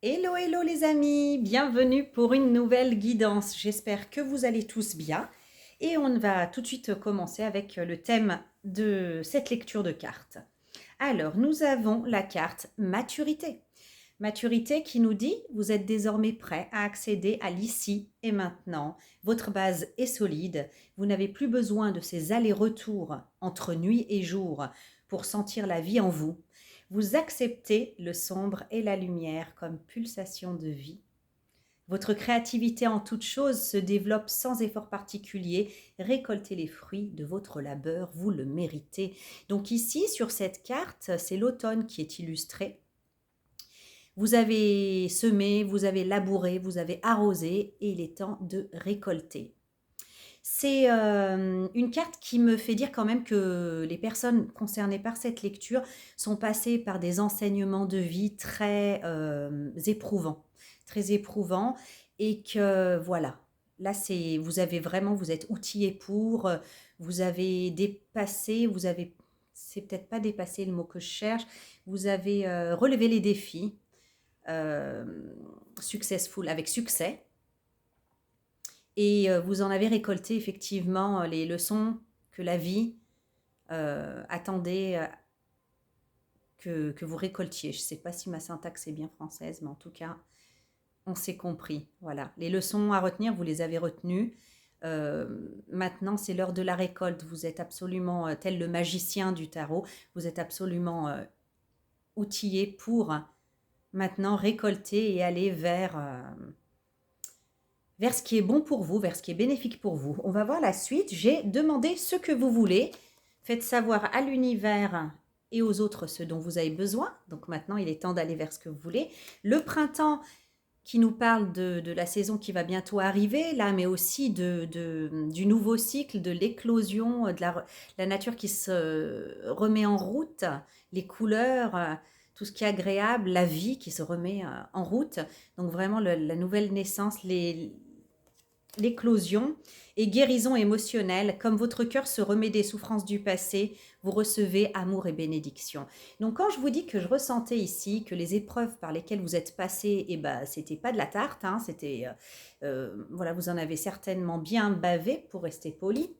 Hello, hello les amis, bienvenue pour une nouvelle guidance. J'espère que vous allez tous bien. Et on va tout de suite commencer avec le thème de cette lecture de cartes. Alors, nous avons la carte maturité. Maturité qui nous dit, vous êtes désormais prêt à accéder à l'ici et maintenant. Votre base est solide. Vous n'avez plus besoin de ces allers-retours entre nuit et jour pour sentir la vie en vous. Vous acceptez le sombre et la lumière comme pulsation de vie. Votre créativité en toute chose se développe sans effort particulier. Récoltez les fruits de votre labeur, vous le méritez. Donc ici, sur cette carte, c'est l'automne qui est illustré. Vous avez semé, vous avez labouré, vous avez arrosé et il est temps de récolter. C'est une carte qui me fait dire quand même que les personnes concernées par cette lecture sont passées par des enseignements de vie très éprouvants et que voilà, là c'est vous avez vraiment vous êtes outillés pour, vous avez dépassé, c'est peut-être pas dépassé le mot que je cherche, vous avez relevé les défis euh, successful avec succès et vous en avez récolté effectivement les leçons que la vie attendait que vous récoltiez. Je ne sais pas si ma syntaxe est bien française, mais en tout cas, on s'est compris. Voilà, les leçons à retenir, vous les avez retenues. Maintenant, c'est l'heure de la récolte. Vous êtes absolument, tel le magicien du tarot, vous êtes absolument outillé pour maintenant récolter et aller vers ce qui est bon pour vous, vers ce qui est bénéfique pour vous. On va voir la suite. J'ai demandé ce que vous voulez. Faites savoir à l'univers et aux autres ce dont vous avez besoin. Donc maintenant, il est temps d'aller vers ce que vous voulez. Le printemps qui nous parle de la saison qui va bientôt arriver, là, mais aussi du nouveau cycle, de l'éclosion, de la nature qui se remet en route, les couleurs, tout ce qui est agréable, la vie qui se remet en route. Donc vraiment la nouvelle naissance, l'éclosion et guérison émotionnelle. Comme votre cœur se remet des souffrances du passé, vous recevez amour et bénédiction. Donc quand je vous dis que je ressentais ici que les épreuves par lesquelles vous êtes passés, eh ben, c'était pas de la tarte, hein, c'était, voilà, vous en avez certainement bien bavé pour rester poli.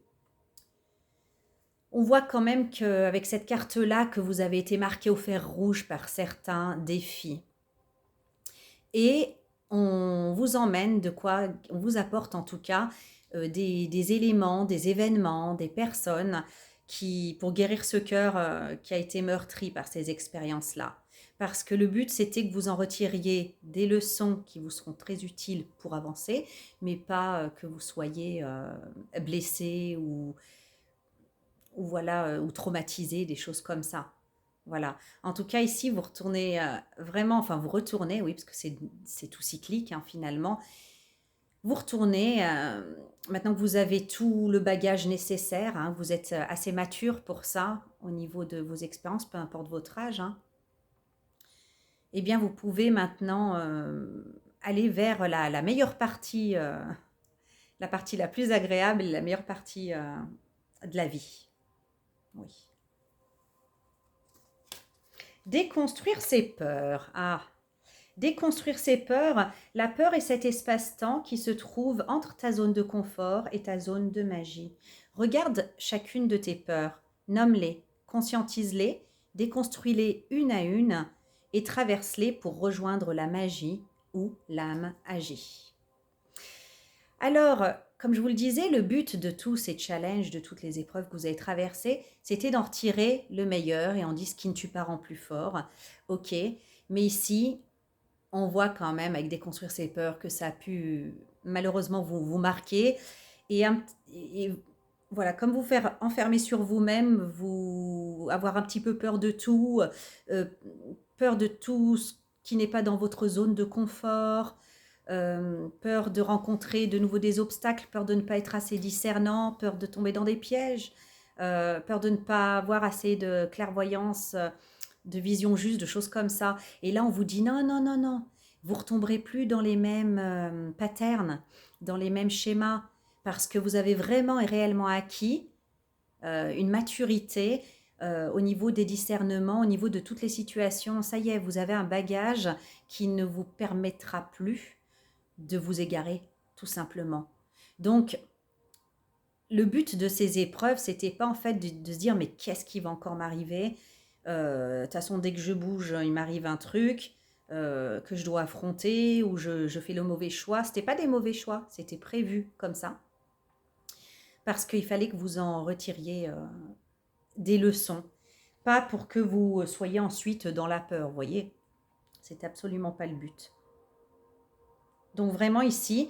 On voit quand même qu'avec cette carte-là, que vous avez été marqué au fer rouge par certains défis. Et on vous emmène on vous apporte en tout cas des éléments, des événements, des personnes pour guérir ce cœur qui a été meurtri par ces expériences-là. Parce que le but, c'était que vous en retiriez des leçons qui vous seront très utiles pour avancer, mais pas que vous soyez blessé ou traumatisé, des choses comme ça. Voilà. En tout cas, ici, vous retournez vraiment, enfin, vous retournez, oui, parce que c'est tout cyclique, hein, finalement. Vous retournez, maintenant que vous avez tout le bagage nécessaire, hein, vous êtes assez mature pour ça, au niveau de vos expériences, peu importe votre âge, hein, eh bien, vous pouvez maintenant aller vers la meilleure partie, la partie la plus agréable et la meilleure partie de la vie. Oui. Déconstruire ses peurs. Ah, déconstruire ses peurs. La peur est cet espace-temps qui se trouve entre ta zone de confort et ta zone de magie. Regarde chacune de tes peurs, nomme-les, conscientise-les, déconstruis-les une à une et traverse-les pour rejoindre la magie où l'âme agit. Alors, comme je vous le disais, le but de tous ces challenges, de toutes les épreuves que vous avez traversées, c'était d'en retirer le meilleur et on dit ce qui ne tue pas rend plus fort. Ok, mais ici, on voit quand même avec déconstruire ses peurs que ça a pu malheureusement vous marquer et voilà, comme vous faire enfermer sur vous-même, vous avoir un petit peu euh, peur de tout ce qui n'est pas dans votre zone de confort, peur de rencontrer de nouveau des obstacles, peur de ne pas être assez discernant, peur de tomber dans des pièges, peur de ne pas avoir assez de clairvoyance, de vision juste, de choses comme ça. Et là, on vous dit non, non, non, non, vous retomberez plus dans les mêmes patterns, dans les mêmes schémas, parce que vous avez vraiment et réellement acquis une maturité. au niveau des discernements, au niveau de toutes les situations. Ça y est, vous avez un bagage qui ne vous permettra plus de vous égarer, tout simplement. Donc, le but de ces épreuves, c'était pas en fait de se dire mais qu'est-ce qui va encore m'arriver? De toute façon, dès que je bouge, il m'arrive un truc que je dois affronter ou je fais le mauvais choix. C'était pas des mauvais choix, c'était prévu comme ça. Parce qu'il fallait que vous en retiriez des leçons. Pas pour que vous soyez ensuite dans la peur, vous voyez? C'est absolument pas le but. Donc vraiment ici,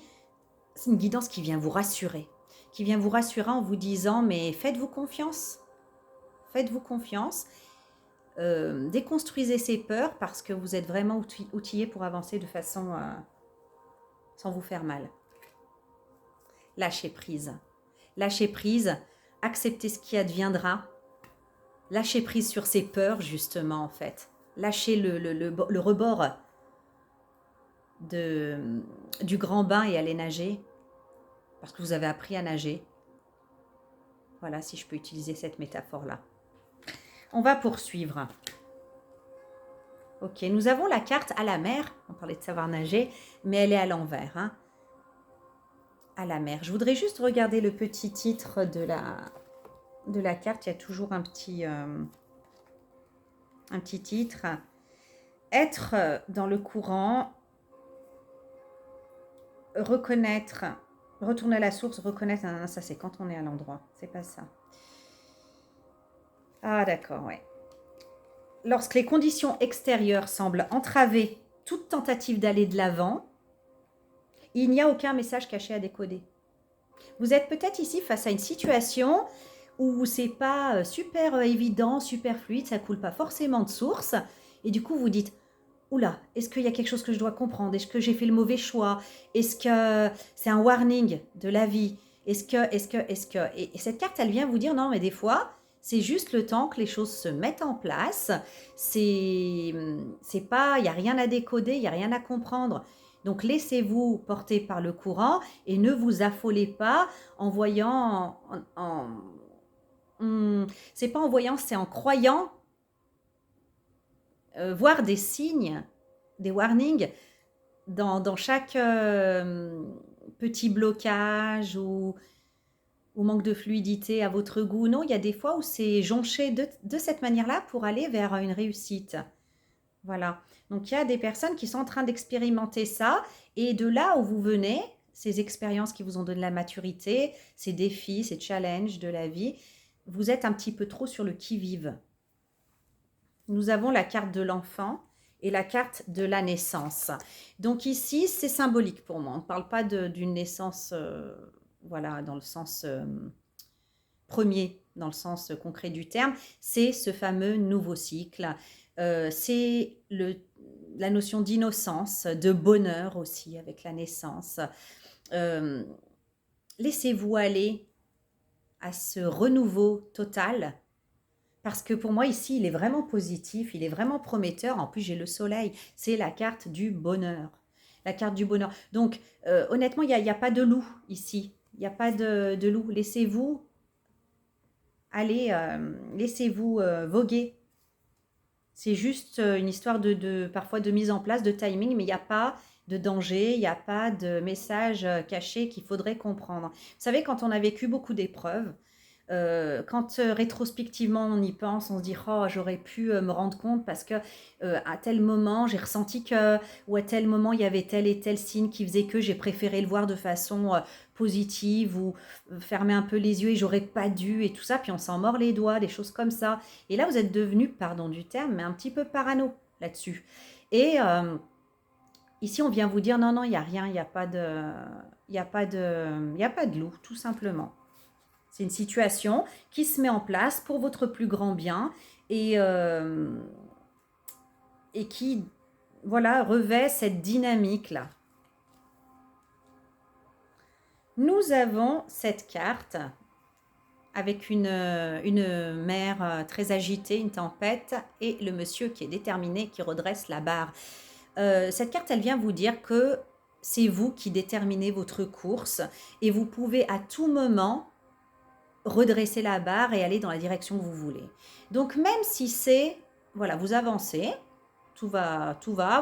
c'est une guidance qui vient vous rassurer. Qui vient vous rassurer en vous disant mais faites-vous confiance. Faites-vous confiance. Déconstruisez ces peurs parce que vous êtes vraiment outillé pour avancer de façon sans vous faire mal. Lâchez prise. Lâchez prise. Acceptez ce qui adviendra. Lâchez prise sur ces peurs, justement, en fait. Lâchez le rebord du grand bain et allez nager. Parce que vous avez appris à nager. Voilà, si je peux utiliser cette métaphore-là. On va poursuivre. Ok, nous avons la carte à la mer. On parlait de savoir nager, mais elle est à l'envers. Hein. À la mer. Je voudrais juste regarder le petit titre de la carte. Il y a toujours un petit titre. Être dans le courant, reconnaître, retourner à la source, reconnaître. Ça, c'est quand on est à l'endroit. C'est pas ça. Ah, d'accord, ouais. Lorsque les conditions extérieures semblent entraver toute tentative d'aller de l'avant, il n'y a aucun message caché à décoder. Vous êtes peut-être ici face à une situation où c'est pas super évident, super fluide, ça coule pas forcément de source, et du coup vous dites oula, est-ce qu'il y a quelque chose que je dois comprendre? Est-ce que j'ai fait le mauvais choix? Est-ce que c'est un warning de la vie? Est-ce que... Et cette carte, elle vient vous dire non, mais des fois, c'est juste le temps que les choses se mettent en place. C'est pas, il n'y a rien à décoder, il n'y a rien à comprendre. Donc laissez-vous porter par le courant et ne vous affolez pas en voyant, c'est pas en voyant, c'est en croyant voir des signes, des warnings dans chaque petit blocage ou manque de fluidité à votre goût. Non, il y a des fois où c'est jonché de cette manière-là pour aller vers une réussite. Voilà. Donc, il y a des personnes qui sont en train d'expérimenter ça. Et de là où vous venez, ces expériences qui vous ont donné la maturité, ces défis, ces challenges de la vie, vous êtes un petit peu trop sur le qui-vive. Nous avons la carte de l'enfant et la carte de la naissance. Donc ici, c'est symbolique pour moi. On ne parle pas d'une naissance, voilà, dans le sens premier, dans le sens concret du terme. C'est ce fameux nouveau cycle. C'est la notion d'innocence, de bonheur aussi avec la naissance. Laissez-vous aller à ce renouveau total. Parce que pour moi, ici, il est vraiment positif, il est vraiment prometteur. En plus, j'ai le soleil. C'est la carte du bonheur. La carte du bonheur. Donc, honnêtement, il n'y a pas de loup ici. Il n'y a pas de loup. Laissez-vous aller, laissez-vous voguer. C'est juste une histoire parfois de mise en place, de timing, mais il n'y a pas de danger, il n'y a pas de message caché qu'il faudrait comprendre. Vous savez, quand on a vécu beaucoup d'épreuves, quand rétrospectivement on y pense, on se dit oh j'aurais pu me rendre compte parce que à tel moment j'ai ressenti que ou à tel moment il y avait tel et tel signe qui faisait que j'ai préféré le voir de façon positive ou fermer un peu les yeux et j'aurais pas dû et tout ça, puis on s'en mord les doigts, des choses comme ça. Et là vous êtes devenu, pardon du terme, mais un petit peu parano là-dessus. Et ici on vient vous dire non, il n'y a rien, il n'y a pas de loup, tout simplement. C'est une situation qui se met en place pour votre plus grand bien et qui, voilà, revêt cette dynamique-là. Nous avons cette carte avec une mer très agitée, une tempête, et le monsieur qui est déterminé, qui redresse la barre. Cette carte, elle vient vous dire que c'est vous qui déterminez votre course et vous pouvez à tout moment redresser la barre et aller dans la direction que vous voulez. Donc même si c'est, voilà, vous avancez, tout va,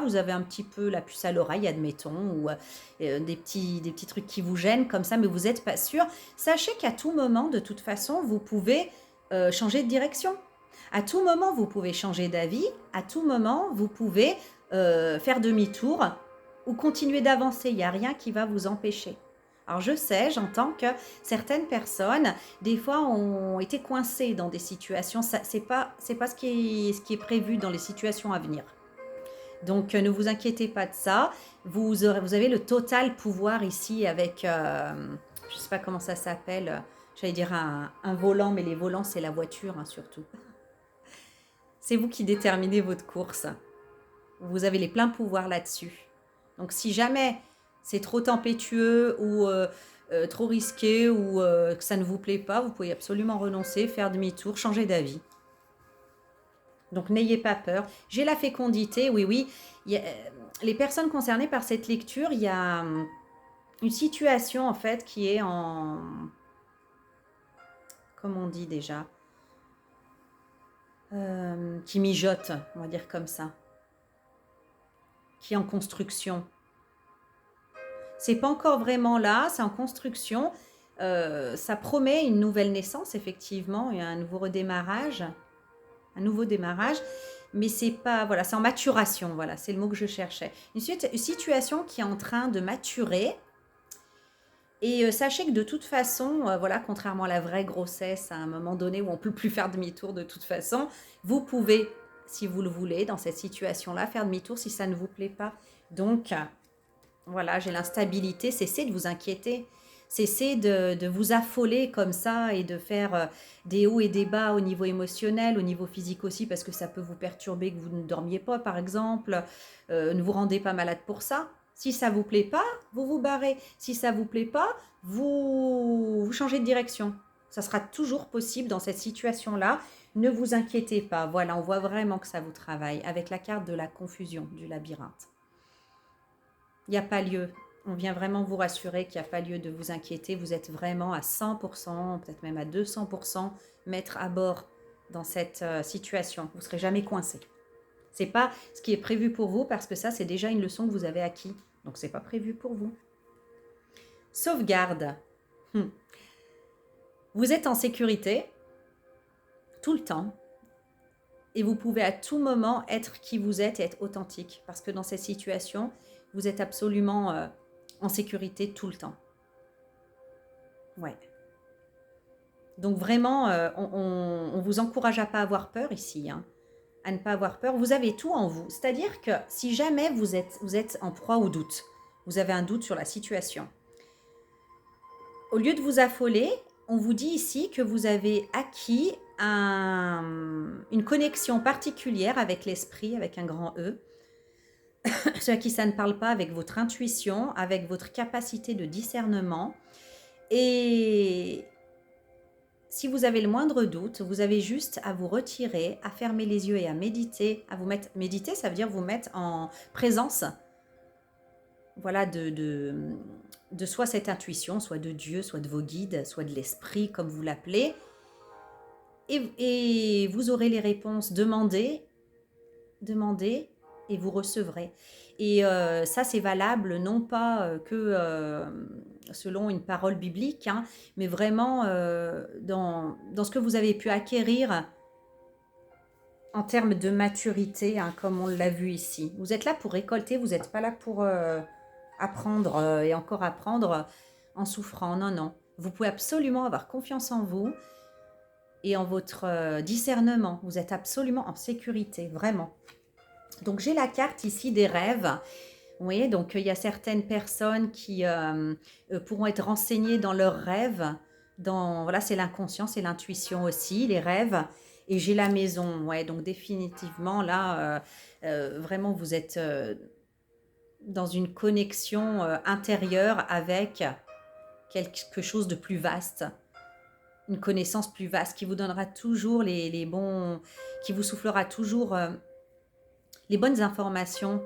vous avez un petit peu la puce à l'oreille, admettons, ou des petits trucs qui vous gênent comme ça, mais vous n'êtes pas sûr, sachez qu'à tout moment, de toute façon, vous pouvez changer de direction. À tout moment, vous pouvez changer d'avis, à tout moment, vous pouvez faire demi-tour ou continuer d'avancer, il n'y a rien qui va vous empêcher. Alors je sais, j'entends que certaines personnes, des fois, ont été coincées dans des situations, ce n'est pas ce qui est prévu dans les situations à venir. Donc ne vous inquiétez pas de ça, vous avez le total pouvoir ici avec, je ne sais pas comment ça s'appelle, j'allais dire un volant, mais les volants c'est la voiture hein, surtout. C'est vous qui déterminez votre course, vous avez les pleins pouvoirs là-dessus. Donc si jamais c'est trop tempétueux ou trop risqué ou que ça ne vous plaît pas, vous pouvez absolument renoncer, faire demi-tour, changer d'avis. Donc n'ayez pas peur. J'ai la fécondité, oui. Les personnes concernées par cette lecture, il y a une situation en fait qui est en... Comment on dit déjà qui mijote, on va dire comme ça. Qui est en construction. C'est pas encore vraiment là, c'est en construction. Ça promet une nouvelle naissance, effectivement, et un nouveau redémarrage. Un nouveau démarrage, mais c'est pas, voilà, c'est en maturation, voilà, c'est le mot que je cherchais. Une situation qui est en train de maturer, et sachez que de toute façon, voilà, contrairement à la vraie grossesse, à un moment donné où on ne peut plus faire demi-tour de toute façon, vous pouvez, si vous le voulez, dans cette situation-là, faire demi-tour si ça ne vous plaît pas. Donc, voilà, j'ai l'instabilité, cessez de vous inquiéter. Cessez de vous affoler comme ça et de faire des hauts et des bas au niveau émotionnel, au niveau physique aussi, parce que ça peut vous perturber que vous ne dormiez pas, par exemple. Ne vous rendez pas malade pour ça. Si ça ne vous plaît pas, vous vous barrez. Si ça ne vous plaît pas, vous changez de direction. Ça sera toujours possible dans cette situation-là. Ne vous inquiétez pas. Voilà, on voit vraiment que ça vous travaille avec la carte de la confusion, du labyrinthe. Il n'y a pas lieu. On vient vraiment vous rassurer qu'il n'y a pas lieu de vous inquiéter. Vous êtes vraiment à 100%, peut-être même à 200% maître à bord dans cette situation. Vous ne serez jamais coincé. Ce n'est pas ce qui est prévu pour vous parce que ça, c'est déjà une leçon que vous avez acquis. Donc, ce n'est pas prévu pour vous. Sauvegarde. Vous êtes en sécurité tout le temps. Et vous pouvez à tout moment être qui vous êtes et être authentique. Parce que dans cette situation, vous êtes absolument en sécurité tout le temps. Ouais. Donc vraiment, on vous encourage à pas avoir peur ici, hein, à ne pas avoir peur. Vous avez tout en vous. C'est-à-dire que si jamais vous êtes en proie au doute, vous avez un doute sur la situation, au lieu de vous affoler, on vous dit ici que vous avez acquis une connexion particulière avec l'esprit, avec un grand E. Ceux à qui ça ne parle pas, avec votre intuition, avec votre capacité de discernement. Et si vous avez le moindre doute, vous avez juste à vous retirer, à fermer les yeux et à méditer. Méditer, ça veut dire vous mettre en présence, voilà, de soit cette intuition, soit de Dieu, soit de vos guides, soit de l'esprit, comme vous l'appelez. Et vous aurez les réponses. Demandez et vous recevrez. Et ça, c'est valable non pas que selon une parole biblique, hein, mais vraiment dans ce que vous avez pu acquérir en termes de maturité, hein, comme on l'a vu ici. Vous êtes là pour récolter, vous n'êtes pas là pour apprendre et encore apprendre en souffrant. Non, non. Vous pouvez absolument avoir confiance en vous et en votre discernement. Vous êtes absolument en sécurité, vraiment. Donc, j'ai la carte ici des rêves. Vous voyez, donc il y a certaines personnes qui pourront être renseignées dans leurs rêves. Voilà, c'est l'inconscient, c'est l'intuition aussi, les rêves. Et j'ai la maison. Ouais, donc définitivement, là, vraiment, vous êtes dans une connexion intérieure avec quelque chose de plus vaste. Une connaissance plus vaste qui vous donnera toujours les bons... qui vous soufflera toujours... les bonnes informations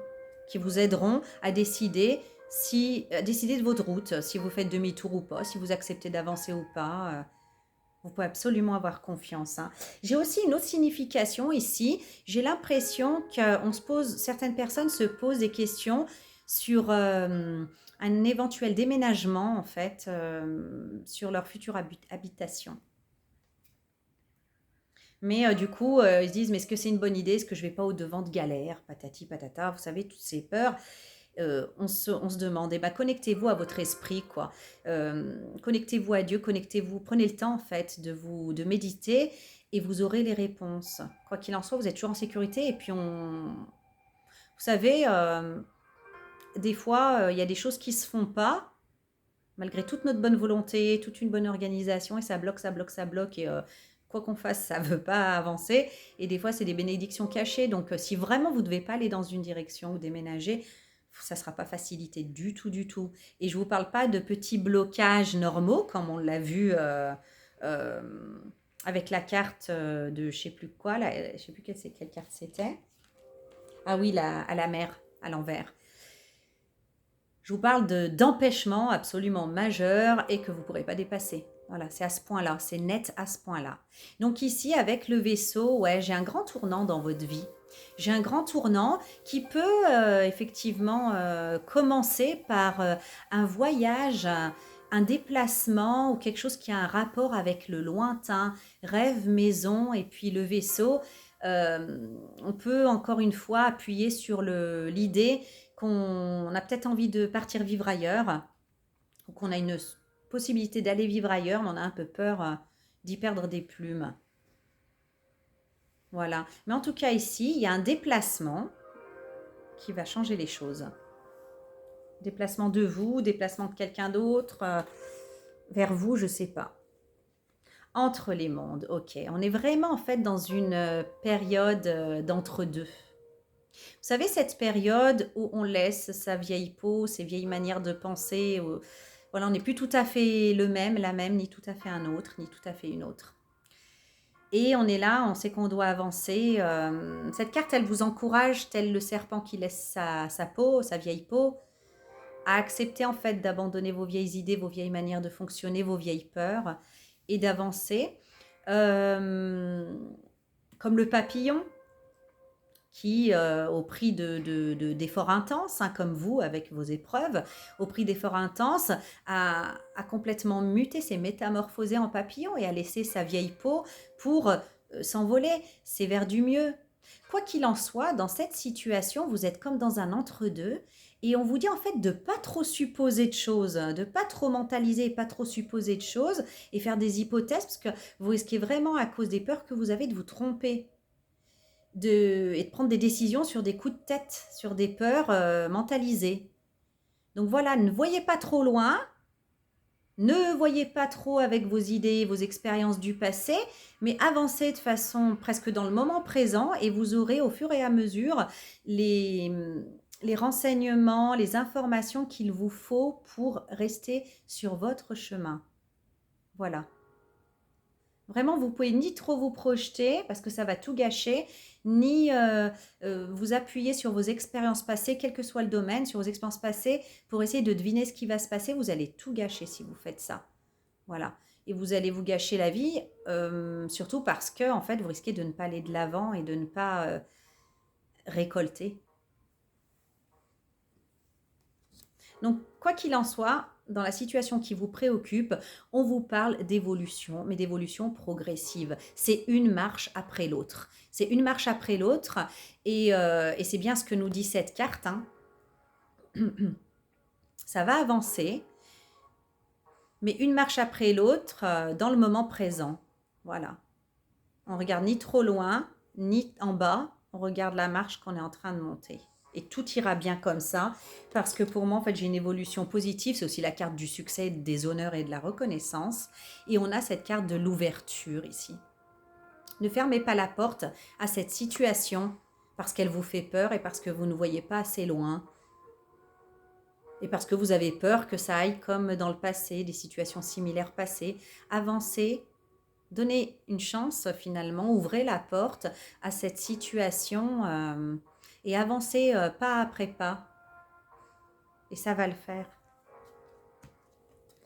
qui vous aideront à décider de votre route, si vous faites demi-tour ou pas, si vous acceptez d'avancer ou pas. Vous pouvez absolument avoir confiance, hein. J'ai aussi une autre signification ici. J'ai l'impression qu'on se pose, certaines personnes se posent des questions sur un éventuel déménagement, en fait, sur leur future habitation. Mais du coup, ils se disent, mais est-ce que c'est une bonne idée? Est-ce que je vais pas au-devant de galères? Patati patata, vous savez, toutes ces peurs. On se demande, eh ben, connectez-vous à votre esprit, quoi. Connectez-vous à Dieu, connectez-vous, prenez le temps, en fait, de méditer et vous aurez les réponses. Quoi qu'il en soit, vous êtes toujours en sécurité. Et puis, vous savez, des fois, il y a des choses qui se font pas, malgré toute notre bonne volonté, toute une bonne organisation, et ça bloque, ça bloque, ça bloque. Et quoi qu'on fasse, ça ne veut pas avancer. Et des fois, c'est des bénédictions cachées. Donc, si vraiment vous ne devez pas aller dans une direction ou déménager, ça ne sera pas facilité du tout, du tout. Et je ne vous parle pas de petits blocages normaux, comme on l'a vu euh, avec la carte de je ne sais plus quoi, là, je ne sais plus quelle carte c'était. Ah oui, à la mer, à l'envers. Je vous parle d'empêchement absolument majeur et que vous ne pourrez pas dépasser. Voilà, c'est à ce point-là, c'est net à ce point-là. Donc ici, avec le vaisseau, ouais, j'ai un grand tournant dans votre vie. J'ai un grand tournant qui peut effectivement commencer par un voyage, un déplacement ou quelque chose qui a un rapport avec le lointain, rêve, maison et puis le vaisseau. On peut encore une fois appuyer sur l'idée qu'on a peut-être envie de partir vivre ailleurs, ou qu'on a une possibilité d'aller vivre ailleurs, mais on a un peu peur d'y perdre des plumes. Voilà. Mais en tout cas, ici, il y a un déplacement qui va changer les choses. Déplacement de vous, déplacement de quelqu'un d'autre, vers vous, je ne sais pas. Entre les mondes, ok. On est vraiment en fait dans une période d'entre-deux. Vous savez, cette période où on laisse sa vieille peau, ses vieilles manières de penser, voilà, on n'est plus tout à fait le même, la même, ni tout à fait un autre, ni tout à fait une autre. Et on est là, on sait qu'on doit avancer. Cette carte, elle vous encourage, tel le serpent qui laisse sa peau, sa vieille peau, à accepter en fait d'abandonner vos vieilles idées, vos vieilles manières de fonctionner, vos vieilles peurs, et d'avancer. Comme le papillon, qui, au prix d'efforts intenses, hein, comme vous avec vos épreuves, au prix d'efforts intenses, a complètement muté, s'est métamorphosé en papillon et a laissé sa vieille peau pour s'envoler. C'est vers du mieux. Quoi qu'il en soit, dans cette situation, vous êtes comme dans un entre-deux et on vous dit en fait de pas trop supposer de choses, de pas trop mentaliser, pas trop supposer de choses et faire des hypothèses parce que vous risquez vraiment à cause des peurs que vous avez de vous tromper et de prendre des décisions sur des coups de tête, sur des peurs mentalisées. Donc voilà, ne voyez pas trop loin, ne voyez pas trop avec vos idées, vos expériences du passé, mais avancez de façon presque dans le moment présent et vous aurez au fur et à mesure les renseignements, les informations qu'il vous faut pour rester sur votre chemin. Voilà. Vraiment, vous pouvez ni trop vous projeter parce que ça va tout gâcher, ni vous appuyer sur vos expériences passées, quel que soit le domaine, sur vos expériences passées pour essayer de deviner ce qui va se passer. Vous allez tout gâcher si vous faites ça. Voilà. Et vous allez vous gâcher la vie, surtout parce que en fait, vous risquez de ne pas aller de l'avant et de ne pas récolter. Donc, quoi qu'il en soit, dans la situation qui vous préoccupe, on vous parle d'évolution, mais d'évolution progressive. C'est une marche après l'autre. C'est une marche après l'autre, et c'est bien ce que nous dit cette carte, hein. Ça va avancer, mais une marche après l'autre dans le moment présent. Voilà. On regarde ni trop loin, ni en bas. On regarde la marche qu'on est en train de monter. Et tout ira bien comme ça, parce que pour moi, en fait, j'ai une évolution positive. C'est aussi la carte du succès, des honneurs et de la reconnaissance. Et on a cette carte de l'ouverture ici. Ne fermez pas la porte à cette situation parce qu'elle vous fait peur et parce que vous ne voyez pas assez loin. Et parce que vous avez peur que ça aille comme dans le passé, des situations similaires passées. Avancez, donnez une chance finalement, ouvrez la porte à cette situation et avancez pas après pas. Et ça va le faire.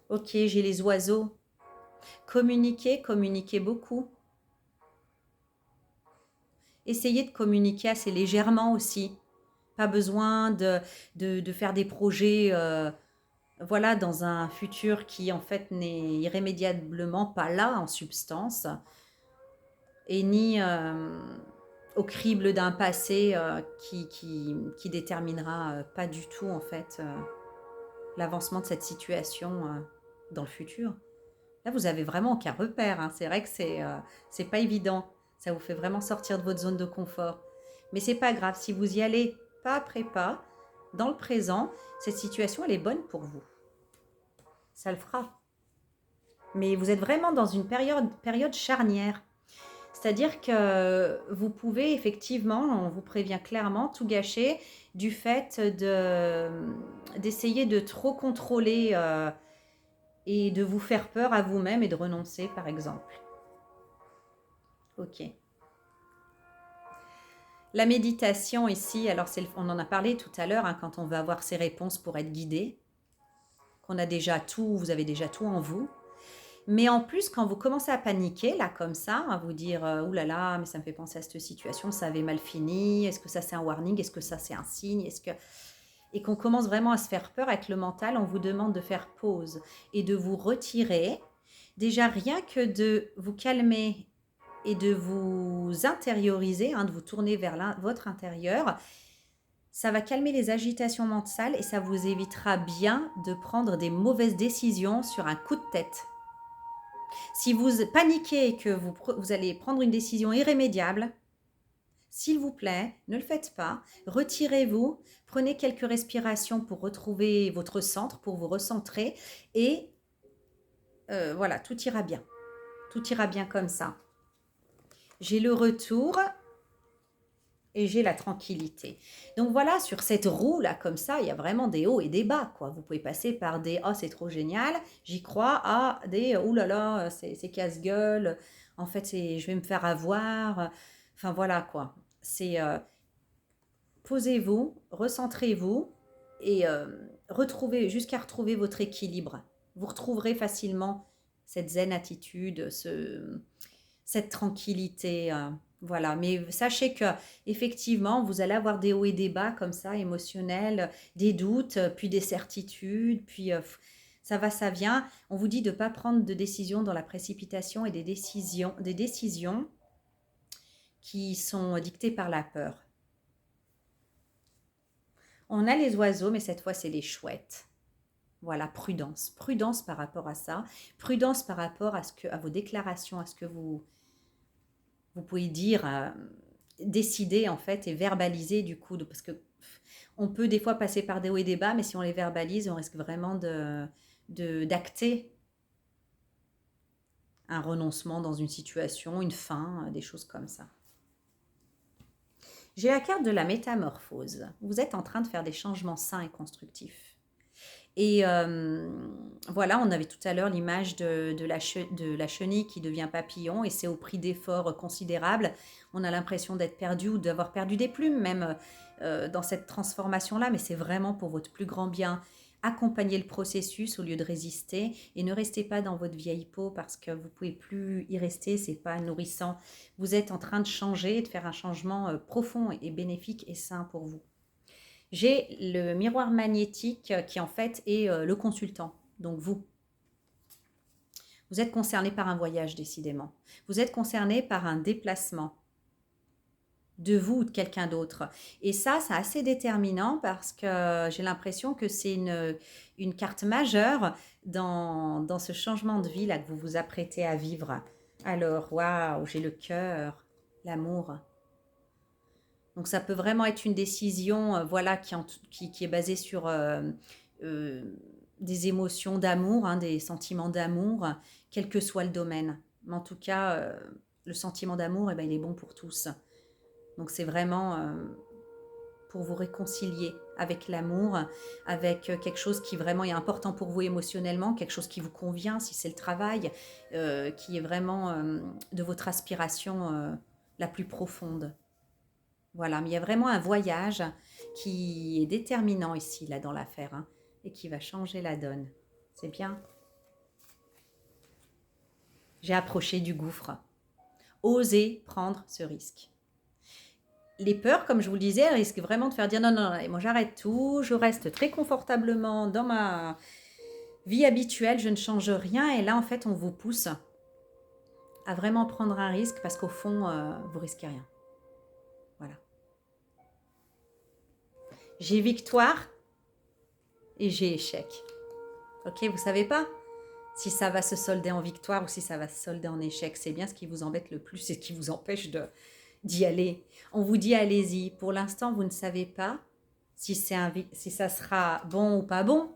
Ok, j'ai les oiseaux. Communiquez, communiquez beaucoup. Essayez de communiquer assez légèrement aussi. Pas besoin de faire des projets voilà, dans un futur qui en fait n'est irrémédiablement pas là en substance et ni au crible d'un passé qui déterminera pas du tout en fait l'avancement de cette situation dans le futur. Là, vous avez vraiment aucun repère, hein. C'est vrai que c'est pas évident. Ça vous fait vraiment sortir de votre zone de confort. Mais c'est pas grave, si vous y allez pas après pas, dans le présent, cette situation, elle est bonne pour vous. Ça le fera. Mais vous êtes vraiment dans une période charnière. C'est-à-dire que vous pouvez effectivement, on vous prévient clairement, tout gâcher du fait d'essayer de trop contrôler et de vous faire peur à vous-même et de renoncer, par exemple. Ok. La méditation ici, alors on en a parlé tout à l'heure, hein, quand on veut avoir ces réponses pour être guidé, qu'on a déjà tout, vous avez déjà tout en vous. Mais en plus, quand vous commencez à paniquer, là, comme ça, à vous dire ouh là là, mais ça me fait penser à cette situation, ça avait mal fini, est-ce que ça c'est un warning, est-ce que ça c'est un signe, et qu'on commence vraiment à se faire peur avec le mental, on vous demande de faire pause et de vous retirer. Déjà, rien que de vous calmer et de vous intérioriser, hein, de vous tourner vers votre intérieur, ça va calmer les agitations mentales et ça vous évitera bien de prendre des mauvaises décisions sur un coup de tête. Si vous paniquez et que vous allez prendre une décision irrémédiable, s'il vous plaît, ne le faites pas. Retirez-vous, prenez quelques respirations pour retrouver votre centre, pour vous recentrer et voilà, tout ira bien. Tout ira bien comme ça. J'ai le retour et j'ai la tranquillité. Donc voilà, sur cette roue là comme ça, il y a vraiment des hauts et des bas quoi. Vous pouvez passer par des oh c'est trop génial, j'y crois, à des oh là là c'est casse-gueule. En fait je vais me faire avoir. Enfin voilà quoi. C'est posez-vous, recentrez-vous et retrouvez jusqu'à retrouver votre équilibre. Vous retrouverez facilement cette zen attitude, cette tranquillité. Voilà, mais sachez que effectivement, vous allez avoir des hauts et des bas comme ça, émotionnels, des doutes, puis des certitudes, puis ça va, ça vient. On vous dit de ne pas prendre de décisions dans la précipitation et des décisions qui sont dictées par la peur. On a les oiseaux, mais cette fois, c'est les chouettes. Voilà, prudence. Prudence par rapport à ça. Prudence par rapport à vos déclarations, à ce que vous pouvez dire, décider en fait et verbaliser du coup. Parce que on peut des fois passer par des hauts et des bas, mais si on les verbalise, on risque vraiment d'acter un renoncement dans une situation, une fin, des choses comme ça. J'ai la carte de la métamorphose. Vous êtes en train de faire des changements sains et constructifs. Et voilà, on avait tout à l'heure l'image de la chenille qui devient papillon et c'est au prix d'efforts considérables. On a l'impression d'être perdu ou d'avoir perdu des plumes même dans cette transformation-là, mais c'est vraiment pour votre plus grand bien. Accompagnez le processus au lieu de résister et ne restez pas dans votre vieille peau parce que vous ne pouvez plus y rester, c'est pas nourrissant. Vous êtes en train de changer, de faire un changement profond et bénéfique et sain pour vous. J'ai le miroir magnétique qui en fait est le consultant, donc vous. Vous êtes concerné par un voyage décidément. Vous êtes concerné par un déplacement de vous ou de quelqu'un d'autre. Et ça, c'est assez déterminant parce que j'ai l'impression que c'est une carte majeure dans ce changement de vie là que vous vous apprêtez à vivre. Alors, waouh, j'ai le cœur, l'amour. Donc ça peut vraiment être une décision voilà, qui est basée sur des émotions d'amour, hein, des sentiments d'amour, quel que soit le domaine. Mais en tout cas, le sentiment d'amour, eh ben, il est bon pour tous. Donc c'est vraiment pour vous réconcilier avec l'amour, avec quelque chose qui vraiment est important pour vous émotionnellement, quelque chose qui vous convient, si c'est le travail, qui est vraiment de votre aspiration la plus profonde. Voilà, mais il y a vraiment un voyage qui est déterminant ici, là, dans l'affaire, hein, et qui va changer la donne. C'est bien. J'ai approché du gouffre. Osez prendre ce risque. Les peurs, comme je vous le disais, elles risquent vraiment de faire dire non, non, non, moi j'arrête tout, je reste très confortablement dans ma vie habituelle, je ne change rien. Et là, en fait, on vous pousse à vraiment prendre un risque parce qu'au fond, vous risquez rien. Voilà. J'ai victoire et j'ai échec. Ok, vous savez pas si ça va se solder en victoire ou si ça va se solder en échec. C'est bien ce qui vous embête le plus et ce qui vous empêche d'y aller. On vous dit allez-y. Pour l'instant, vous ne savez pas si ça sera bon ou pas bon,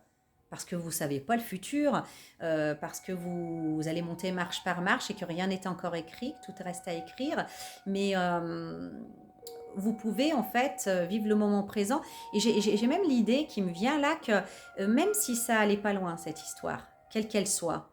parce que vous ne savez pas le futur, parce que vous allez monter marche par marche et que rien n'est encore écrit, que tout reste à écrire. Mais vous pouvez en fait vivre le moment présent. Et j'ai même l'idée qui me vient là que même si ça allait pas loin, cette histoire, quelle qu'elle soit,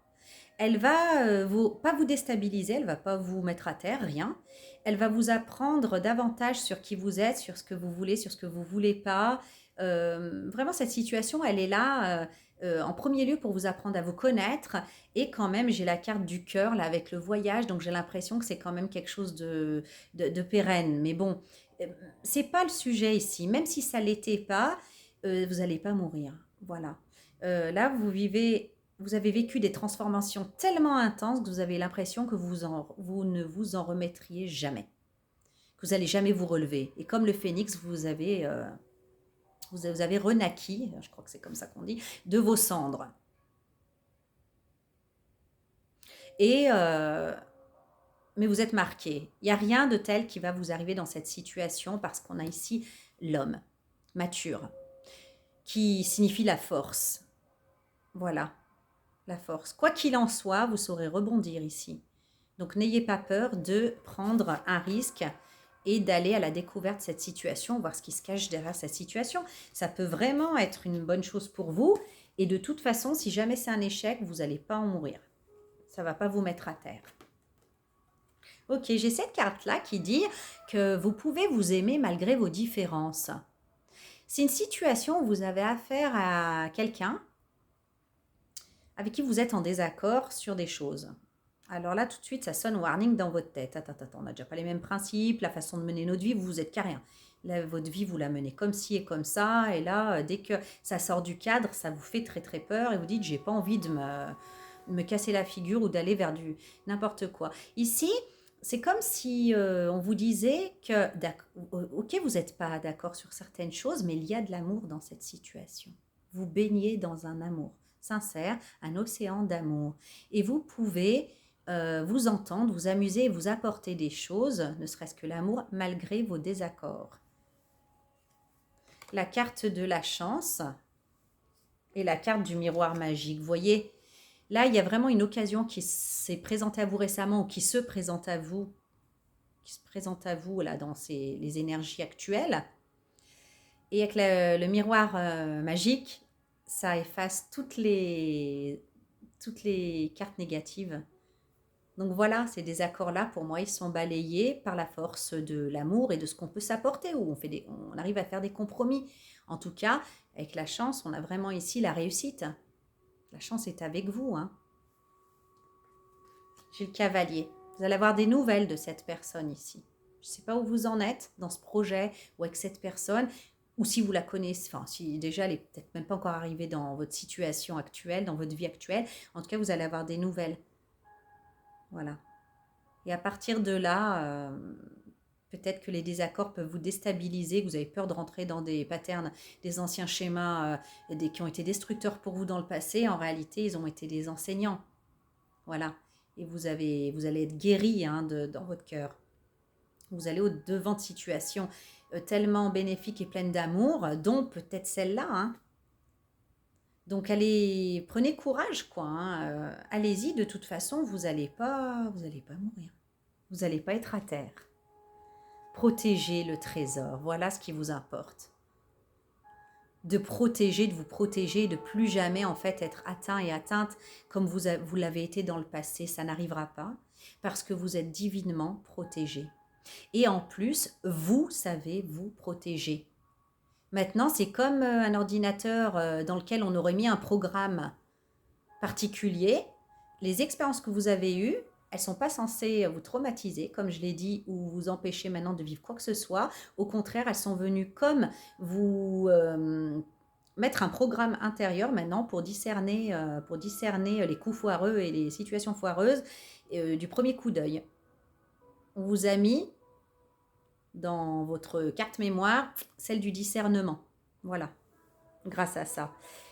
elle va pas vous déstabiliser, elle va pas vous mettre à terre, rien. Elle va vous apprendre davantage sur qui vous êtes, sur ce que vous voulez, sur ce que vous voulez pas. Vraiment, cette situation, elle est là en premier lieu pour vous apprendre à vous connaître. Et quand même, j'ai la carte du cœur là avec le voyage, donc j'ai l'impression que c'est quand même quelque chose de pérenne. Mais bon, euh, c'est pas le sujet ici. Même si ça l'était pas, vous n'allez pas mourir. Voilà. Là, vous avez vécu des transformations tellement intenses que vous avez l'impression que vous ne vous en remettriez jamais. Que vous n'allez jamais vous relever. Et comme le phénix, vous avez renaquis, je crois que c'est comme ça qu'on dit, de vos cendres. Et, mais vous êtes marqué. Il n'y a rien de tel qui va vous arriver dans cette situation parce qu'on a ici l'homme mature, qui signifie la force. Voilà, la force. Quoi qu'il en soit, vous saurez rebondir ici. Donc n'ayez pas peur de prendre un risque et d'aller à la découverte de cette situation, voir ce qui se cache derrière cette situation. Ça peut vraiment être une bonne chose pour vous. Et de toute façon, si jamais c'est un échec, vous n'allez pas en mourir. Ça ne va pas vous mettre à terre. Ok, j'ai cette carte-là qui dit que vous pouvez vous aimer malgré vos différences. C'est une situation où vous avez affaire à quelqu'un avec qui vous êtes en désaccord sur des choses. Alors là, tout de suite, ça sonne warning dans votre tête. Attends, on n'a déjà pas les mêmes principes, la façon de mener notre vie, vous êtes qu'à rien. Là, votre vie, vous la menez comme ci et comme ça. Et là, dès que ça sort du cadre, ça vous fait très très peur et vous dites, j'ai pas envie de me casser la figure ou d'aller vers du n'importe quoi. Ici, c'est comme si on vous disait que, ok, vous n'êtes pas d'accord sur certaines choses, mais il y a de l'amour dans cette situation. Vous baignez dans un amour sincère, un océan d'amour. Et vous pouvez vous entendre, vous amuser et vous apporter des choses, ne serait-ce que l'amour, malgré vos désaccords. La carte de la chance et la carte du miroir magique. Vous voyez, là, il y a vraiment une occasion qui s'est présentée à vous récemment ou qui se présente à vous, là, dans les énergies actuelles. Et avec le miroir magique, ça efface toutes les cartes négatives. Donc voilà, ces désaccords-là, pour moi, ils sont balayés par la force de l'amour et de ce qu'on peut s'apporter, où on arrive à faire des compromis. En tout cas, avec la chance, on a vraiment ici la réussite. La chance est avec vous. Hein. J'ai le cavalier. Vous allez avoir des nouvelles de cette personne ici. Je ne sais pas où vous en êtes dans ce projet ou avec cette personne, ou si vous la connaissez, enfin si déjà elle n'est peut-être même pas encore arrivée dans votre situation actuelle, dans votre vie actuelle. En tout cas, vous allez avoir des nouvelles. Voilà. Et à partir de là, peut-être que les désaccords peuvent vous déstabiliser, que vous avez peur de rentrer dans des patterns, des anciens schémas qui ont été destructeurs pour vous dans le passé. En réalité, ils ont été des enseignants. Voilà. Et vous allez être guéri dans votre cœur. Vous allez au-devant de situations tellement bénéfiques et pleines d'amour, dont peut-être celle-là. Hein. Donc allez, prenez courage, quoi. Hein. Allez-y, de toute façon, vous n'allez pas mourir. Vous n'allez pas être à terre. Protégez le trésor, voilà ce qui vous importe. De vous protéger, de plus jamais en fait être atteint et atteinte comme vous l'avez été dans le passé. Ça n'arrivera pas parce que vous êtes divinement protégé. Et en plus, vous savez vous protéger. Maintenant, c'est comme un ordinateur dans lequel on aurait mis un programme particulier. Les expériences que vous avez eues, elles ne sont pas censées vous traumatiser, comme je l'ai dit, ou vous empêcher maintenant de vivre quoi que ce soit. Au contraire, elles sont venues comme vous mettre un programme intérieur maintenant pour discerner les coups foireux et les situations foireuses du premier coup d'œil. On vous a mis dans votre carte mémoire celle du discernement. Voilà, grâce à ça.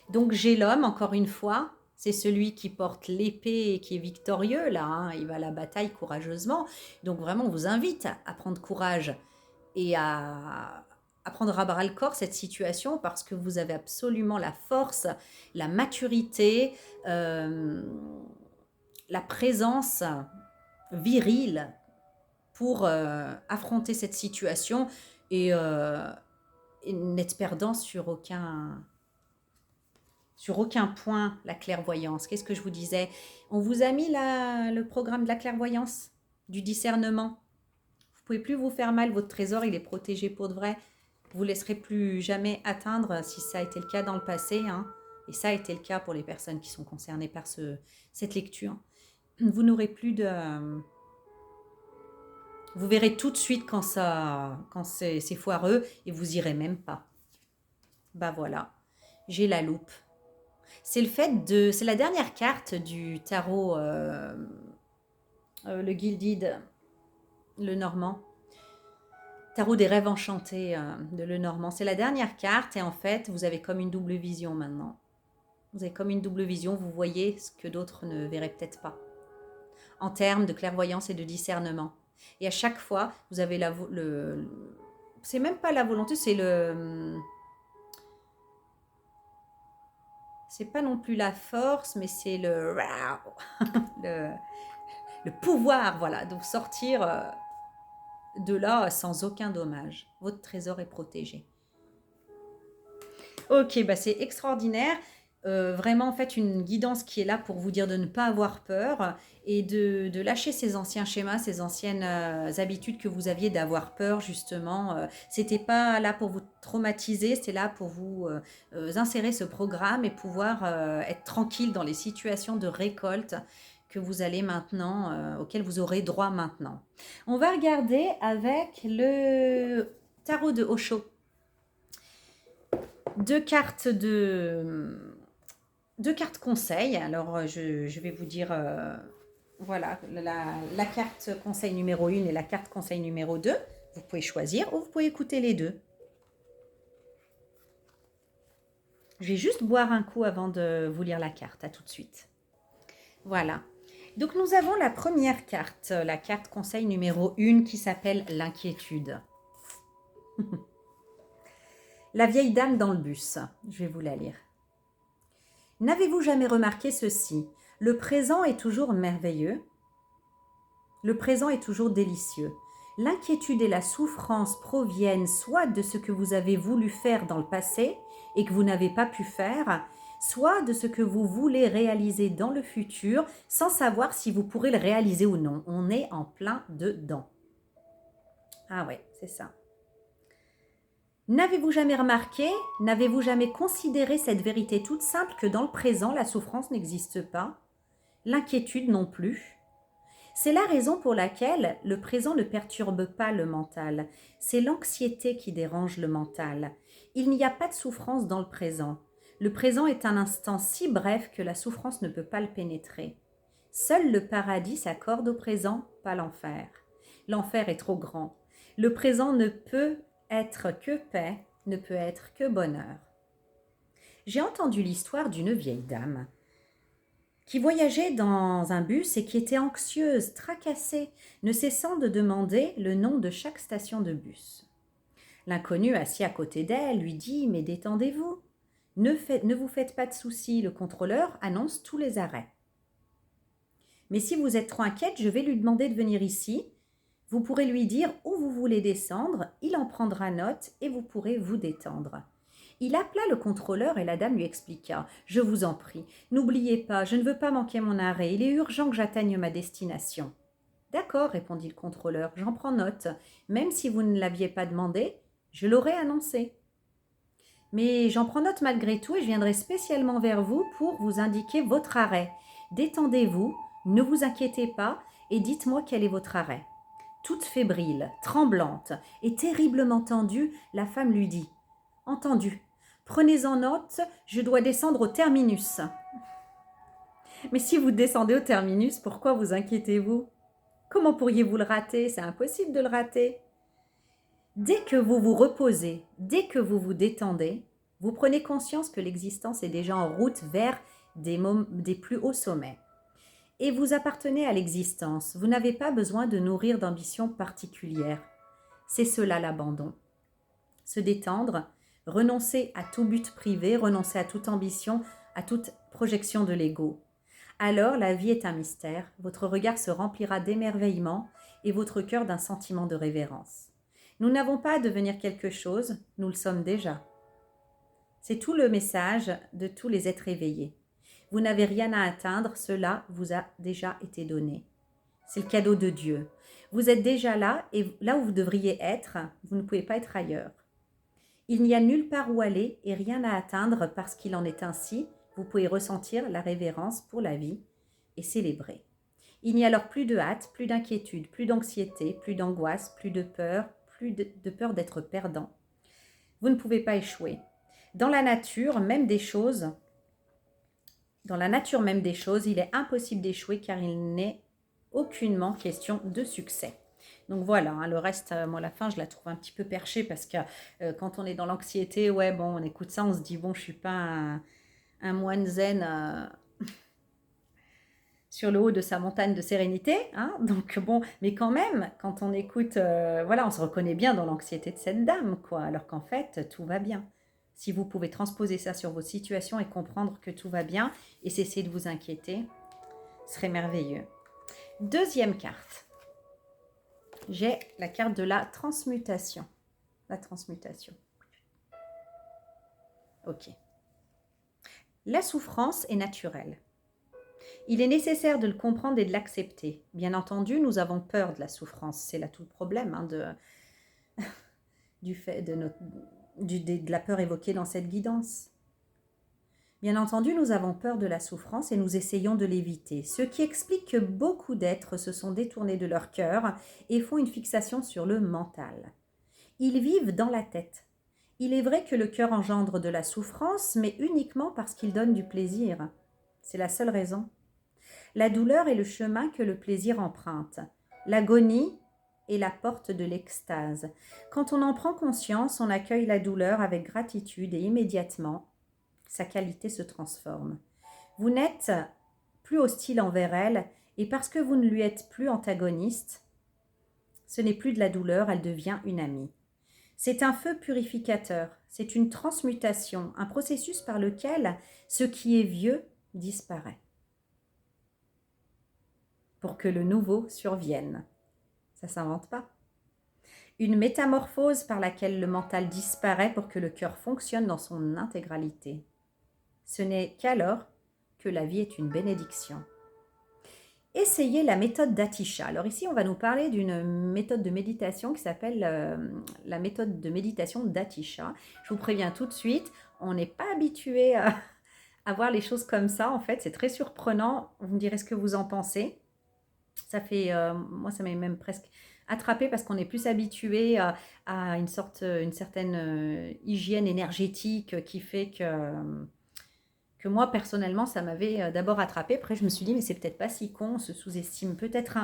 Donc j'ai l'homme, encore une fois, c'est celui qui porte l'épée et qui est victorieux, là, hein, il va à la bataille courageusement. Donc vraiment, on vous invite à prendre courage et à prendre à bras le corps cette situation parce que vous avez absolument la force, la maturité, la présence virile pour affronter cette situation et n'être perdant sur aucun point la clairvoyance. Qu'est-ce que je vous disais? On vous a mis le programme de la clairvoyance, du discernement. Vous pouvez plus vous faire mal, votre trésor, il est protégé pour de vrai. Vous ne laisserez plus jamais atteindre si ça a été le cas dans le passé. Hein. Et ça a été le cas pour les personnes qui sont concernées par cette lecture. Vous n'aurez plus de... Vous verrez tout de suite quand c'est foireux et vous irez même pas. Bah voilà, j'ai la loupe. C'est la dernière carte du tarot, le Gilded, le Normand. Tarot des rêves enchantés de Le Normand. C'est la dernière carte et en fait, vous avez comme une double vision maintenant. Vous avez comme une double vision, vous voyez ce que d'autres ne verraient peut-être pas. En termes de clairvoyance et de discernement. Et à chaque fois, vous avez c'est même pas la volonté, c'est c'est pas non plus la force, mais c'est le pouvoir, voilà, de vous sortir de là sans aucun dommage. Votre trésor est protégé. Ok, bah c'est extraordinaire. Vraiment, en fait, une guidance qui est là pour vous dire de ne pas avoir peur et de lâcher ces anciens schémas, ces anciennes habitudes que vous aviez d'avoir peur, justement. C'était pas là pour vous traumatiser, c'était là pour vous insérer ce programme et pouvoir être tranquille dans les situations de récolte que vous allez maintenant, auxquelles vous aurez droit maintenant. On va regarder avec le tarot de Osho. Deux cartes conseil. Alors, je vais vous dire, voilà, la carte conseil numéro 1 et la carte conseil numéro 2. Vous pouvez choisir ou vous pouvez écouter les deux. Je vais juste boire un coup avant de vous lire la carte. À tout de suite. Voilà. Donc, nous avons la première carte, la carte conseil numéro 1 qui s'appelle l'inquiétude. La vieille dame dans le bus. Je vais vous la lire. N'avez-vous jamais remarqué ceci? Le présent est toujours merveilleux. Le présent est toujours délicieux. L'inquiétude et la souffrance proviennent soit de ce que vous avez voulu faire dans le passé et que vous n'avez pas pu faire, soit de ce que vous voulez réaliser dans le futur sans savoir si vous pourrez le réaliser ou non. On est en plein dedans. Ah ouais, c'est ça. N'avez-vous jamais remarqué, n'avez-vous jamais considéré cette vérité toute simple que dans le présent, la souffrance n'existe pas? L'inquiétude non plus. C'est la raison pour laquelle le présent ne perturbe pas le mental. C'est l'anxiété qui dérange le mental. Il n'y a pas de souffrance dans le présent. Le présent est un instant si bref que la souffrance ne peut pas le pénétrer. Seul le paradis s'accorde au présent, pas l'enfer. L'enfer est trop grand. Le présent ne peut être que paix, ne peut être que bonheur. J'ai entendu l'histoire d'une vieille dame qui voyageait dans un bus et qui était anxieuse, tracassée, ne cessant de demander le nom de chaque station de bus. L'inconnu assis à côté d'elle lui dit « Mais détendez-vous, ne vous faites pas de soucis, le contrôleur annonce tous les arrêts. Mais si vous êtes trop inquiète, je vais lui demander de venir ici. Vous pourrez lui dire où vous voulez descendre, il en prendra note et vous pourrez vous détendre. » Il appela le contrôleur et la dame lui expliqua. « Je vous en prie, n'oubliez pas, je ne veux pas manquer mon arrêt, il est urgent que j'atteigne ma destination. »« D'accord, répondit le contrôleur, j'en prends note. Même si vous ne l'aviez pas demandé, je l'aurais annoncé. Mais j'en prends note malgré tout et je viendrai spécialement vers vous pour vous indiquer votre arrêt. Détendez-vous, ne vous inquiétez pas et dites-moi quel est votre arrêt. Toute fébrile, tremblante et terriblement tendue, la femme lui dit « Entendu, prenez-en note, je dois descendre au terminus. » Mais si vous descendez au terminus, pourquoi vous inquiétez-vous? Comment pourriez-vous le rater? C'est impossible de le rater. Dès que vous vous reposez, dès que vous vous détendez, vous prenez conscience que l'existence est déjà en route vers des plus hauts sommets. Et vous appartenez à l'existence. Vous n'avez pas besoin de nourrir d'ambitions particulières. C'est cela l'abandon. Se détendre, renoncer à tout but privé, renoncer à toute ambition, à toute projection de l'ego. Alors la vie est un mystère, votre regard se remplira d'émerveillement et votre cœur d'un sentiment de révérence. Nous n'avons pas à devenir quelque chose, nous le sommes déjà. C'est tout le message de tous les êtres éveillés. Vous n'avez rien à atteindre, cela vous a déjà été donné. C'est le cadeau de Dieu. Vous êtes déjà là et là où vous devriez être, vous ne pouvez pas être ailleurs. Il n'y a nulle part où aller et rien à atteindre parce qu'il en est ainsi. Vous pouvez ressentir la révérence pour la vie et célébrer. Il n'y a alors plus de hâte, plus d'inquiétude, plus d'anxiété, plus d'angoisse, plus de peur d'être perdant. Vous ne pouvez pas échouer. Dans la nature même des choses, il est impossible d'échouer car il n'est aucunement question de succès. Donc voilà, hein, le reste, moi la fin je la trouve un petit peu perchée parce que quand on est dans l'anxiété, on écoute ça, on se dit bon, je suis pas un moine zen sur le haut de sa montagne de sérénité, hein, donc bon, mais quand même, quand on écoute, on se reconnaît bien dans l'anxiété de cette dame, quoi, alors qu'en fait, tout va bien. Si vous pouvez transposer ça sur vos situations et comprendre que tout va bien et cesser de vous inquiéter, ce serait merveilleux. Deuxième carte. J'ai la carte de la transmutation. La transmutation. Ok. La souffrance est naturelle. Il est nécessaire de le comprendre et de l'accepter. Bien entendu, nous avons peur de la souffrance. C'est là tout le problème de la peur évoquée dans cette guidance. Bien entendu, nous avons peur de la souffrance et nous essayons de l'éviter, ce qui explique que beaucoup d'êtres se sont détournés de leur cœur et font une fixation sur le mental. Ils vivent dans la tête. Il est vrai que le cœur engendre de la souffrance, mais uniquement parce qu'il donne du plaisir. C'est la seule raison. La douleur est le chemin que le plaisir emprunte. L'agonie est la porte de l'extase. Quand on en prend conscience, on accueille la douleur avec gratitude et immédiatement, sa qualité se transforme. Vous n'êtes plus hostile envers elle et parce que vous ne lui êtes plus antagoniste, ce n'est plus de la douleur, elle devient une amie. C'est un feu purificateur, c'est une transmutation, un processus par lequel ce qui est vieux disparaît pour que le nouveau survienne. Ça ne s'invente pas. Une métamorphose par laquelle le mental disparaît pour que le cœur fonctionne dans son intégralité. Ce n'est qu'alors que la vie est une bénédiction. Essayez la méthode d'Atisha. Alors ici, on va nous parler d'une méthode de méditation qui s'appelle la méthode de méditation d'Atisha. Je vous préviens tout de suite, on n'est pas habitué à voir les choses comme ça. En fait, c'est très surprenant. Vous me direz ce que vous en pensez. Ça fait, moi, ça m'a même presque attrapé parce qu'on est plus habitué à une certaine hygiène énergétique qui fait que moi, personnellement, ça m'avait d'abord attrapé. Après, je me suis dit, mais c'est peut-être pas si con, on sous-estime peut-être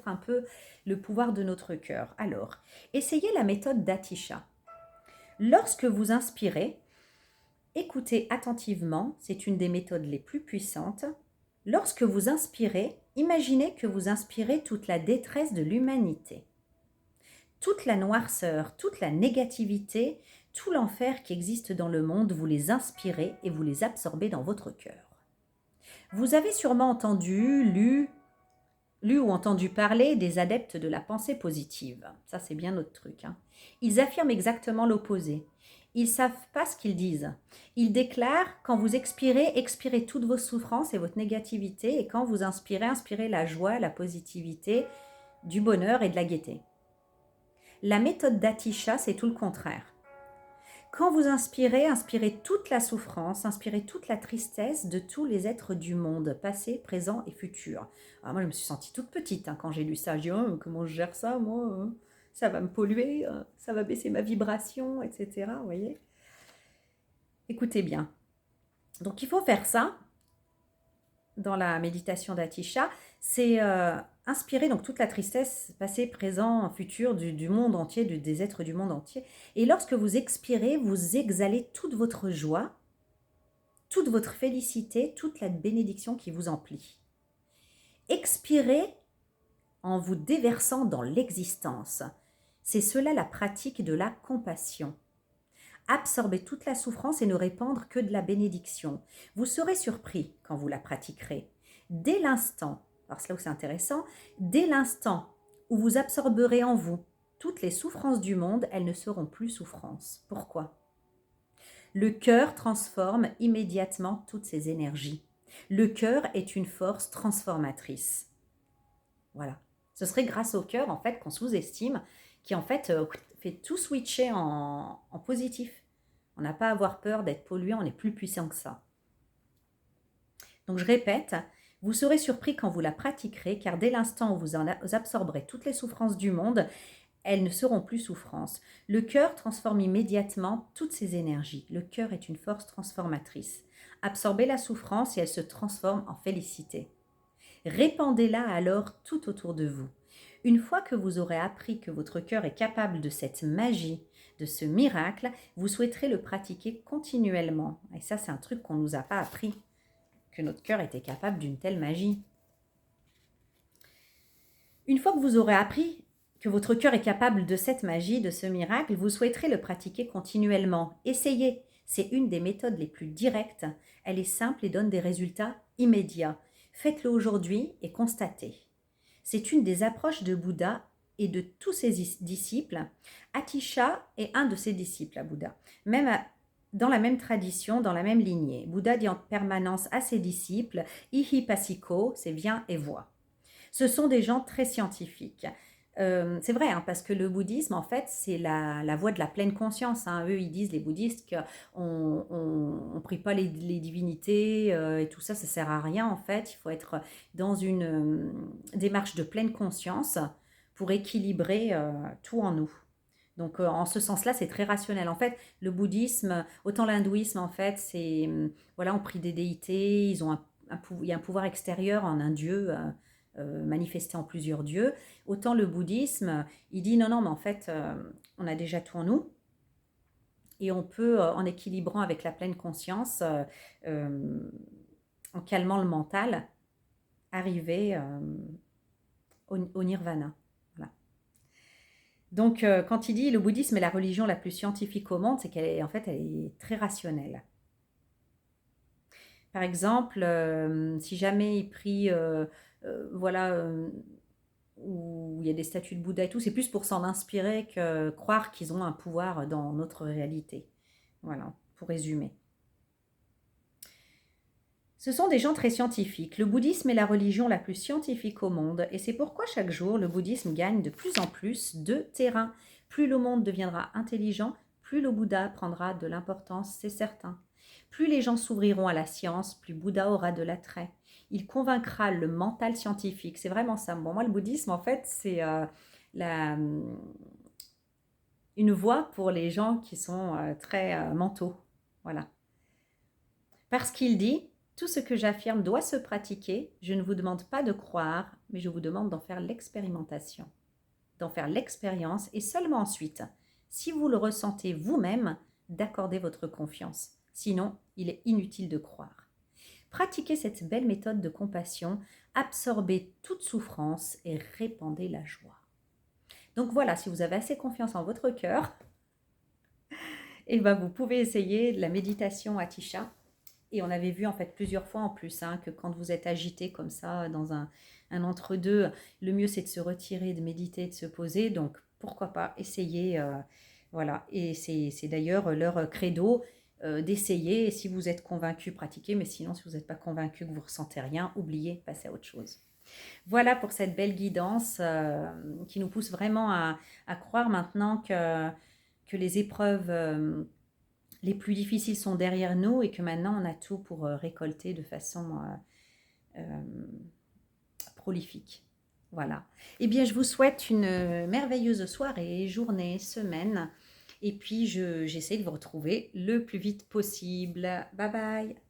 un peu le pouvoir de notre cœur. Alors, essayez la méthode d'Atisha. Lorsque vous inspirez, écoutez attentivement, c'est une des méthodes les plus puissantes. Lorsque vous inspirez, imaginez que vous inspirez toute la détresse de l'humanité, toute la noirceur, toute la négativité, tout l'enfer qui existe dans le monde, vous les inspirez et vous les absorbez dans votre cœur. Vous avez sûrement entendu, lu ou entendu parler des adeptes de la pensée positive. Ça, c'est bien notre truc, hein. Ils affirment exactement l'opposé. Ils ne savent pas ce qu'ils disent. Ils déclarent, quand vous expirez, expirez toutes vos souffrances et votre négativité. Et quand vous inspirez, inspirez la joie, la positivité, du bonheur et de la gaieté. La méthode d'Atisha, c'est tout le contraire. Quand vous inspirez, inspirez toute la souffrance, inspirez toute la tristesse de tous les êtres du monde, passé, présent et futur. Alors moi, je me suis sentie toute petite hein, quand j'ai lu ça. Je dis, oh, comment je gère ça, moi ça va me polluer, ça va baisser ma vibration, etc. Vous voyez? Écoutez bien. Donc, il faut faire ça dans la méditation d'Atisha. C'est inspirer donc toute la tristesse, passé, présent, futur du monde entier, des êtres du monde entier. Et lorsque vous expirez, vous exhalez toute votre joie, toute votre félicité, toute la bénédiction qui vous emplit. Expirez en vous déversant dans l'existence. C'est cela la pratique de la compassion. Absorbez toute la souffrance et ne répandre que de la bénédiction. Vous serez surpris quand vous la pratiquerez. Dès l'instant, alors c'est là où c'est intéressant, dès l'instant où vous absorberez en vous toutes les souffrances du monde, elles ne seront plus souffrances. Pourquoi ? Le cœur transforme immédiatement toutes ces énergies. Le cœur est une force transformatrice. Voilà. Ce serait grâce au cœur, en fait, qu'on sous-estime, qui, en fait, fait tout switcher en positif. On n'a pas à avoir peur d'être pollué, on est plus puissant que ça. Donc, je répète, vous serez surpris quand vous la pratiquerez, car dès l'instant où vous absorberez toutes les souffrances du monde, elles ne seront plus souffrances. Le cœur transforme immédiatement toutes ces énergies. Le cœur est une force transformatrice. Absorbez la souffrance et elle se transforme en félicité. Répandez-la alors tout autour de vous. Une fois que vous aurez appris que votre cœur est capable de cette magie, de ce miracle, vous souhaiterez le pratiquer continuellement. Et ça, c'est un truc qu'on ne nous a pas appris, que notre cœur était capable d'une telle magie. Une fois que vous aurez appris que votre cœur est capable de cette magie, de ce miracle, vous souhaiterez le pratiquer continuellement. Essayez. C'est une des méthodes les plus directes. Elle est simple et donne des résultats immédiats. Faites-le aujourd'hui et constatez. C'est une des approches de Bouddha et de tous ses disciples. Atisha est un de ses disciples à Bouddha, même dans la même tradition, dans la même lignée. Bouddha dit en permanence à ses disciples, Ihi Pasiko, c'est viens et vois. Ce sont des gens très scientifiques. C'est vrai, hein, parce que le bouddhisme, en fait, c'est la voie de la pleine conscience. Hein. Eux, ils disent, les bouddhistes, qu'on ne prie pas les divinités et tout ça, ça ne sert à rien, en fait. Il faut être dans une démarche de pleine conscience pour équilibrer tout en nous. Donc, en ce sens-là, c'est très rationnel. En fait, le bouddhisme, autant l'hindouisme, en fait, c'est, voilà, on prie des déités, ils ont il y a un pouvoir extérieur en un dieu, manifesté en plusieurs dieux. Autant le bouddhisme, il dit non, mais en fait, on a déjà tout en nous. Et on peut, en équilibrant avec la pleine conscience, en calmant le mental, arriver au nirvana. Voilà. Donc, quand il dit le bouddhisme est la religion la plus scientifique au monde, c'est qu'elle est, en fait, elle est très rationnelle. Par exemple, si jamais il prie, voilà, où il y a des statues de Bouddha et tout, c'est plus pour s'en inspirer que croire qu'ils ont un pouvoir dans notre réalité. Voilà, pour résumer. Ce sont des gens très scientifiques. Le bouddhisme est la religion la plus scientifique au monde et c'est pourquoi chaque jour le bouddhisme gagne de plus en plus de terrain. Plus le monde deviendra intelligent, plus le Bouddha prendra de l'importance, c'est certain. Plus les gens s'ouvriront à la science, plus Bouddha aura de l'attrait. Il convaincra le mental scientifique. C'est vraiment ça. Bon, moi, le bouddhisme, en fait, c'est une voie pour les gens qui sont très mentaux. Voilà. Parce qu'il dit, tout ce que j'affirme doit se pratiquer. Je ne vous demande pas de croire, mais je vous demande d'en faire l'expérimentation, d'en faire l'expérience et seulement ensuite, si vous le ressentez vous-même, d'accorder votre confiance. Sinon, il est inutile de croire. Pratiquez cette belle méthode de compassion, absorbez toute souffrance et répandez la joie. Donc voilà, si vous avez assez confiance en votre cœur, et ben vous pouvez essayer la méditation Atisha. Et on avait vu en fait plusieurs fois en plus que quand vous êtes agité comme ça dans un entre-deux, le mieux c'est de se retirer, de méditer, de se poser. Donc pourquoi pas essayer, voilà. Et c'est d'ailleurs leur credo d'essayer. Et si vous êtes convaincu, pratiquez. Mais sinon, si vous n'êtes pas convaincu, que vous ne ressentez rien, oubliez, passez à autre chose. Voilà pour cette belle guidance qui nous pousse vraiment à croire maintenant que les épreuves les plus difficiles sont derrière nous et que maintenant on a tout pour récolter de façon prolifique. Voilà. Eh bien, je vous souhaite une merveilleuse soirée, journée, semaine. Et puis, j'essaie de vous retrouver le plus vite possible. Bye bye.